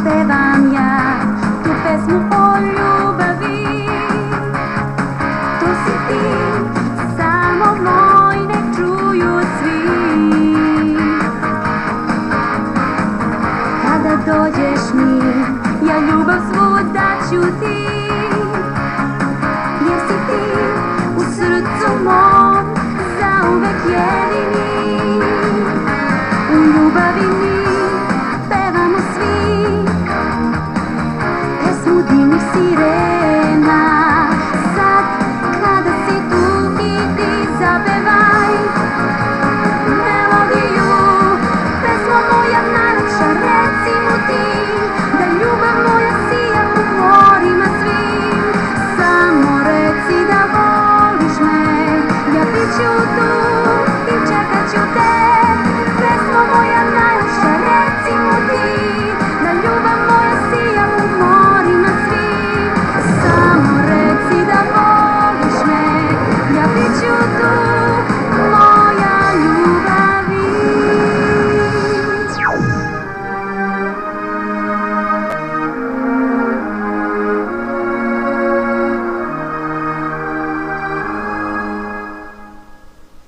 pevam ja tu pesmu o ljubavi. To si ti, samo moj, nek čuju svi. Kada dođeš mi, ja ljubav svu daću ti, jer si ti u srcu mom zauvek jedini. U ljubavi mi pevamo svi pesmu divnih sirena. Sad kada si tu i ti zapevaj melodiju, pesmo moja najlepša, reci mu ti da ljubav moja sija u morima svim. Samo reci da voliš me, ja bit ću tu i čekat ću te.